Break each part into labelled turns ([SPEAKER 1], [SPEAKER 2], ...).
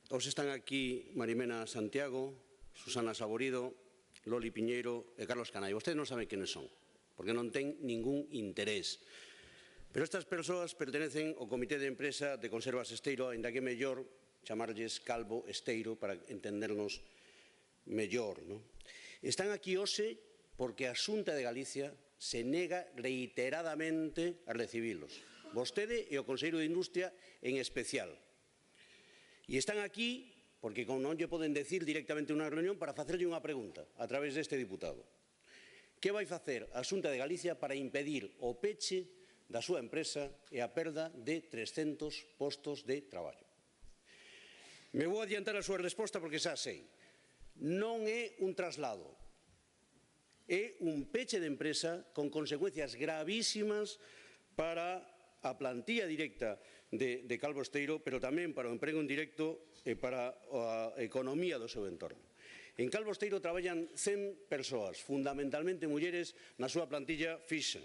[SPEAKER 1] Hoxe están aquí Marimena Santiago, Susana Saborido, Loli Piñeiro e Carlos Canai. Vostedes non saben quenes son, porque non ten ningún interés. Pero estas persoas pertenecen ao Comité de Empresa de Conservas Esteiro, ainda que mellor chamarlles Calvo Esteiro para entendernos mellor. Están aquí hoxe porque a Xunta de Galicia se nega reiteradamente a recibilos. Vostede e o Conselleiro de Industria en especial. E están aquí porque non lle poden decir directamente unha reunión para facerlle unha pregunta a través deste diputado. Que vai facer a Xunta de Galicia para impedir o peche da súa empresa e a perda de 300 postos de traballo? Me vou adiantar a súa resposta porque xa sei. Non é un traslado, é un peche de empresa con consecuencias gravísimas para a plantilla directa de Calvo Esteiro, pero tamén para o emprego indirecto e para a economía do seu entorno. En Calvo Esteiro traballan 100 persoas, fundamentalmente mulleres, na súa plantilla fixa.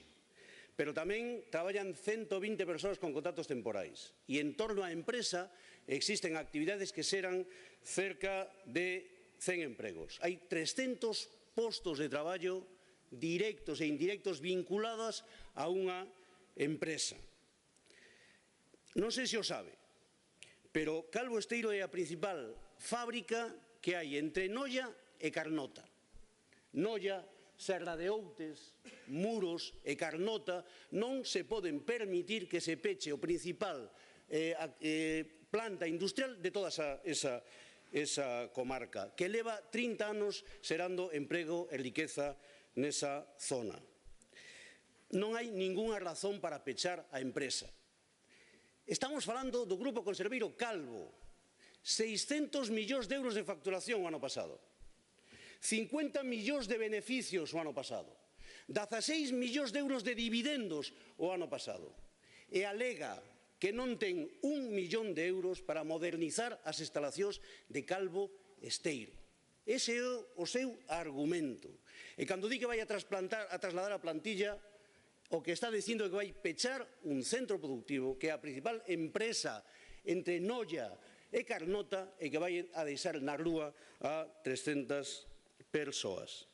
[SPEAKER 1] Pero tamén traballan 120 persoas con contratos temporais. E en torno á empresa existen actividades que serán cerca de 100 empregos. Hai 300 postos de traballo directos e indirectos vinculados a unha empresa. Non sei se o sabe, pero Calvo Esteiro é a principal fábrica que hai entre Noia e Carnota. Noia, Serra de Outes, Muros e Carnota non se poden permitir que se peche o principal planta industrial de toda esa comarca, que leva 30 anos xerando emprego e riqueza nesa zona. Non hai ningunha razón para pechar a empresa. Estamos falando do Grupo Conserveiro Calvo, 600 millóns de euros de facturación o ano pasado, 50 millóns de beneficios o ano pasado, 16 millóns de euros de dividendos o ano pasado, e alega que non ten 1 millón de euros para modernizar as instalacións de Calvo Esteiro. Ese é o seu argumento. E cando di que vai a trasladar a plantilla, o que está dicindo é que vai pechar un centro productivo que é a principal empresa entre Noia e Carnota e que vai a deixar na rúa a 300 persoas.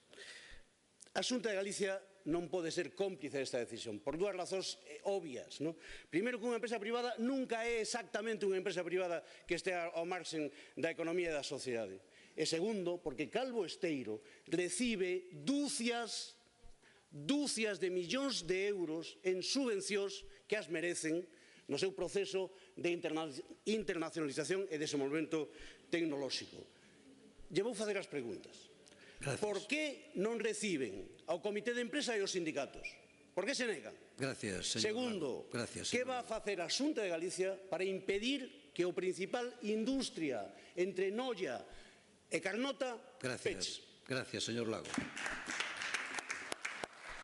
[SPEAKER 1] A Xunta de Galicia non pode ser cómplice desta decisión por dúas razóns obvias. Primeiro, que unha empresa privada nunca é exactamente unha empresa privada que este ao marxen da economía e da sociedade. E segundo, porque Calvo Esteiro recibe dúcias de millóns de euros en subvencións que as merecen no seu proceso de internacionalización e desenvolvemento tecnolóxico. Lle vou facer as preguntas. Por que non reciben ao Comité de Empresa e aos sindicatos? Por que se negan? Segundo, que va a facer a Xunta de Galicia para impedir que o principal industria entre Noia e Carnota peche?
[SPEAKER 2] Gracias, señor Lago.